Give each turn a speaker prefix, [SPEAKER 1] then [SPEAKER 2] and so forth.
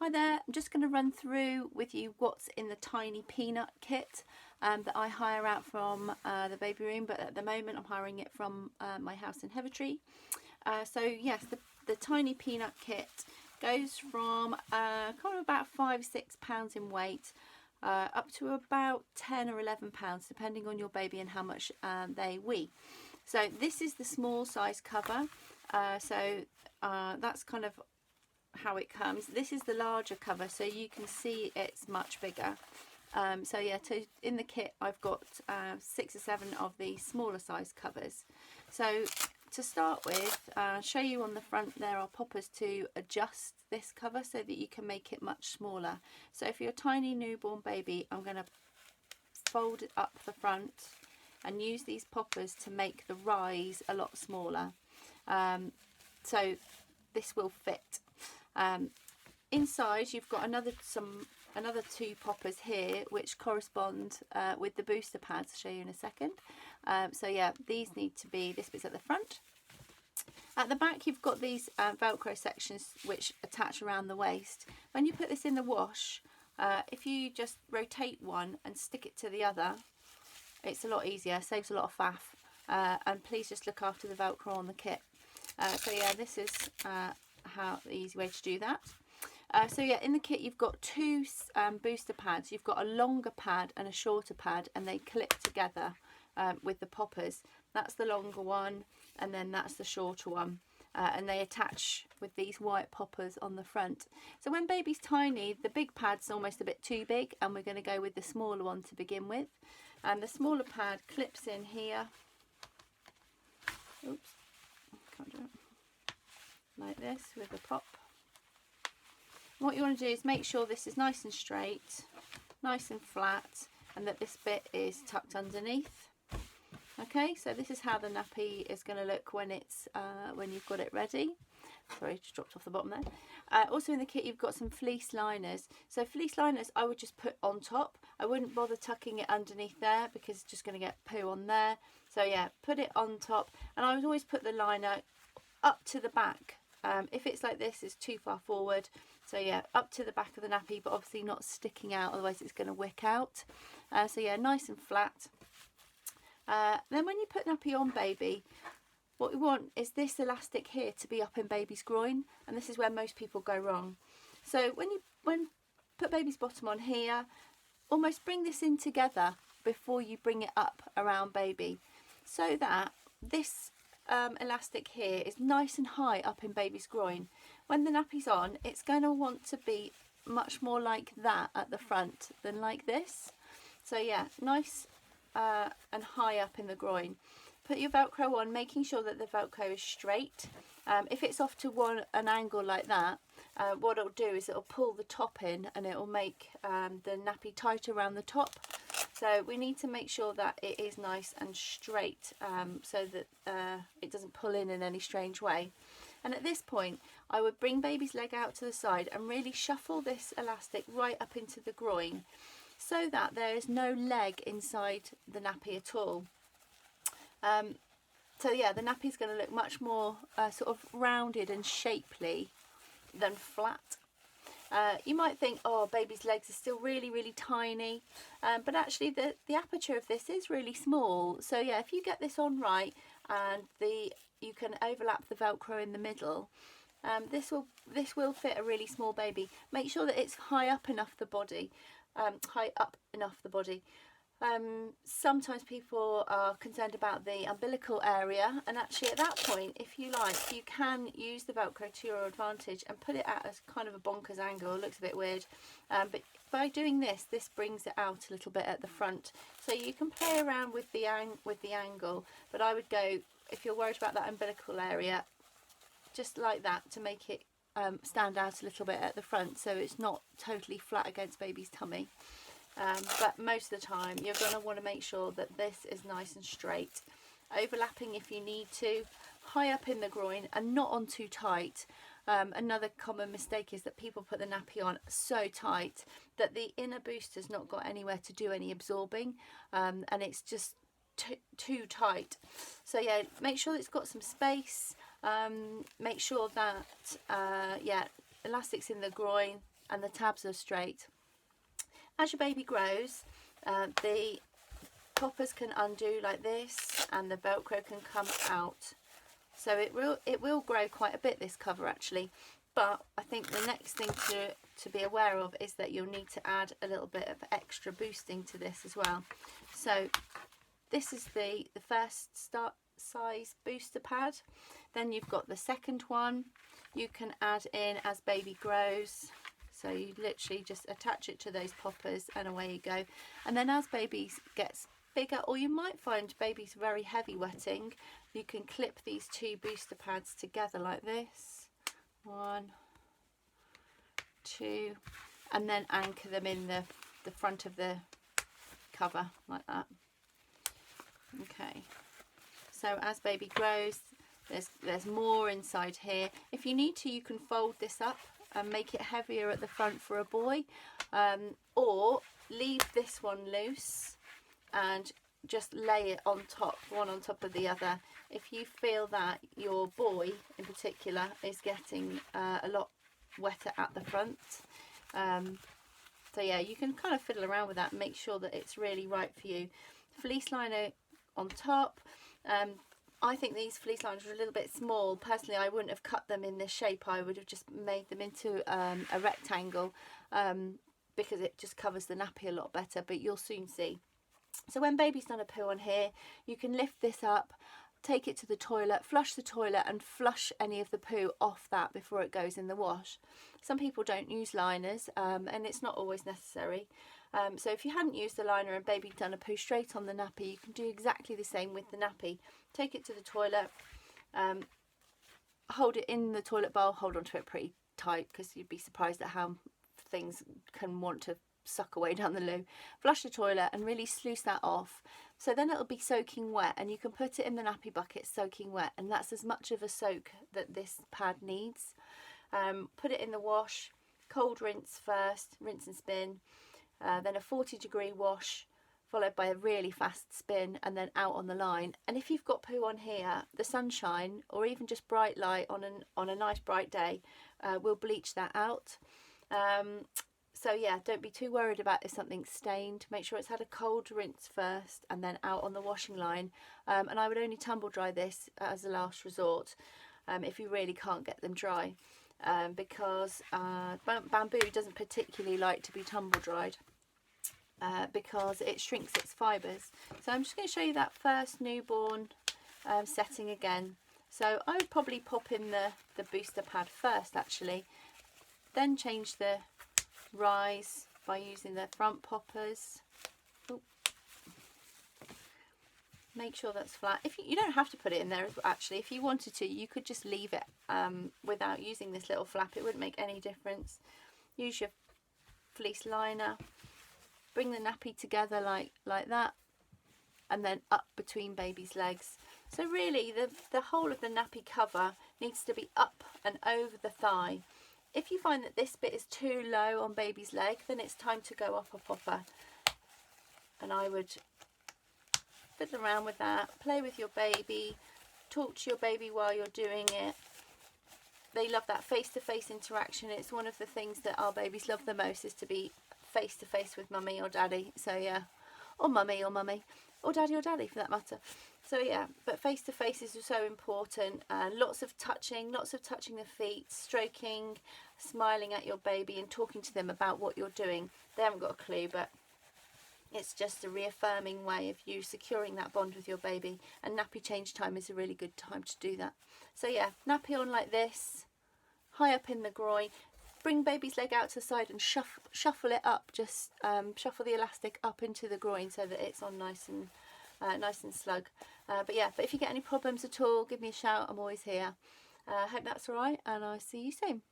[SPEAKER 1] Hi there, I'm just going to run through with you what's in the tiny Peenut Kit that I hire out from the baby room, but at the moment I'm hiring it from my house in Hevertree. So yes, the tiny Peenut Kit goes from kind of about £5-6 in weight up to about 10 or 11 pounds depending on your baby and how much they weigh. So this is the small size cover, that's kind of how it comes. This is the larger cover, so you can see it's much bigger. So yeah, in the kit I've got 6 or 7 of the smaller size covers. So to start with, show you on the front there are poppers to adjust this cover so that you can make it much smaller. So for your tiny newborn baby, I'm going to fold it up the front and use these poppers to make the rise a lot smaller. So this will fit. Inside you've got another 2 poppers here which correspond with the booster pads. I'll show you in a second. So yeah, these need to be, this bit's at the front. At the back you've got these velcro sections which attach around the waist. When you put this in the wash, if you just rotate one and stick it to the other, it's a lot easier, saves a lot of faff, and please just look after the velcro on the kit. So yeah, this is the easy way to do that. So yeah, in the kit you've got 2 booster pads. You've got a longer pad and a shorter pad, and they clip together with the poppers. That's the longer one, and then that's the shorter one, and they attach with these white poppers on the front. So when baby's tiny, the big pad's almost a bit too big, and we're going to go with the smaller one to begin with. And the smaller pad clips in here. Oops, can't do it. Like this with a pop. What you want to do is make sure this is nice and straight, nice and flat, and that this bit is tucked underneath. Okay, so this is how the nappy is going to look when it's when you've got it ready. Sorry, just dropped off the bottom there. Also in the kit you've got some fleece liners. So fleece liners I would just put on top. I wouldn't bother tucking it underneath there because it's just going to get poo on there. So yeah, put it on top, and I would always put the liner up to the back. If it's like this, it's too far forward. So yeah, up to the back of the nappy, but obviously not sticking out, otherwise it's going to wick out. So yeah, nice and flat. Then when you put nappy on baby, what we want is this elastic here to be up in baby's groin, and this is where most people go wrong. So when put baby's bottom on here, almost bring this in together before you bring it up around baby, so that this elastic here is nice and high up in baby's groin. When the nappy's on, it's going to want to be much more like that at the front than like this. So yeah, nice and high up in the groin. Put your velcro on, making sure that the velcro is straight. If it's off to an angle like that, what it'll do is it'll pull the top in, and it'll make the nappy tight around the top. So we need to make sure that it is nice and straight, so that it doesn't pull in any strange way. And at this point I would bring baby's leg out to the side and really shuffle this elastic right up into the groin, so that there is no leg inside the nappy at all. So yeah, the nappy is going to look much more sort of rounded and shapely than flat. You might think, oh, baby's legs are still really tiny, but actually the aperture of this is really small. So yeah, if you get this on right, and you can overlap the velcro in the middle, this will fit a really small baby. Make sure that it's high up enough the body. Sometimes people are concerned about the umbilical area, and actually at that point, if you like, you can use the velcro to your advantage and put it at a kind of a bonkers angle. It looks a bit weird, but by doing this brings it out a little bit at the front, so you can play around with the angle. But I would go, if you're worried about that umbilical area, just like that to make it stand out a little bit at the front, so it's not totally flat against baby's tummy. But most of the time you're going to want to make sure that this is nice and straight, overlapping if you need to, high up in the groin and not on too tight. Another common mistake is that people put the nappy on so tight that the inner booster's not got anywhere to do any absorbing, and it's just too tight. So yeah, make sure it's got some space. Make sure that yeah, elastic's in the groin and the tabs are straight. As your baby grows, the poppers can undo like this and the Velcro can come out. So it will grow quite a bit, this cover actually. But I think the next thing to be aware of is that you'll need to add a little bit of extra boosting to this as well. So this is the first start size booster pad. Then you've got the second one. You can add in as baby grows. So you literally just attach it to those poppers and away you go. And then as baby gets bigger, or you might find baby's very heavy wetting, you can clip these two booster pads together like this. 1, 2, and then anchor them in the front of the cover like that. Okay, so as baby grows, there's more inside here. If you need to, you can fold this up and make it heavier at the front for a boy, or leave this one loose and just lay it on top, one on top of the other, if you feel that your boy in particular is getting a lot wetter at the front. So yeah, you can kind of fiddle around with that and make sure that it's really right for you. Fleece liner on top. I think these fleece liners are a little bit small. Personally, I wouldn't have cut them in this shape. I would have just made them into a rectangle, because it just covers the nappy a lot better, but you'll soon see. So when baby's done a poo on here, you can lift this up, take it to the toilet, flush the toilet and flush any of the poo off that before it goes in the wash. Some people don't use liners, and it's not always necessary. So if you hadn't used the liner and baby'd done a poo straight on the nappy, you can do exactly the same with the nappy. Take it to the toilet, hold it in the toilet bowl, hold onto it pretty tight because you'd be surprised at how things can want to suck away down the loo. Flush the toilet and really sluice that off. So then it'll be soaking wet and you can put it in the nappy bucket soaking wet, and that's as much of a soak that this pad needs. Put it in the wash, cold rinse first, rinse and spin, then a 40-degree wash followed by a really fast spin and then out on the line. And if you've got poo on here, the sunshine or even just bright light on a nice bright day will bleach that out. So yeah, don't be too worried about if something's stained. Make sure it's had a cold rinse first and then out on the washing line. And I would only tumble dry this as a last resort if you really can't get them dry, because bamboo doesn't particularly like to be tumble dried because it shrinks its fibres. So I'm just going to show you that first newborn setting again. So I would probably pop in the booster pad first actually, then change the rise by using the front poppers. Ooh. Make sure that's flat. If you don't have to put it in there actually. If you wanted to, you could just leave it without using this little flap. It wouldn't make any difference. Use your fleece liner, bring the nappy together like that, and then up between baby's legs. So really the whole of the nappy cover needs to be up and over the thigh. If you find that this bit is too low on baby's leg, then it's time to go up a popper. And I would fiddle around with that, play with your baby, talk to your baby while you're doing it. They love that face-to-face interaction. It's one of the things that our babies love the most, is to be face-to-face with mummy or daddy. So yeah, or mummy, or daddy for that matter. So yeah, but face-to-face is so important. Lots of touching the feet, stroking, smiling at your baby and talking to them about what you're doing. They haven't got a clue, but it's just a reaffirming way of you securing that bond with your baby, and nappy change time is a really good time to do that. So yeah, nappy on like this, high up in the groin. Bring baby's leg out to the side and shuffle it up, just shuffle the elastic up into the groin so that it's on nice and snug. But if you get any problems at all, give me a shout. I'm always here. Hope that's all right, and I'll see you soon.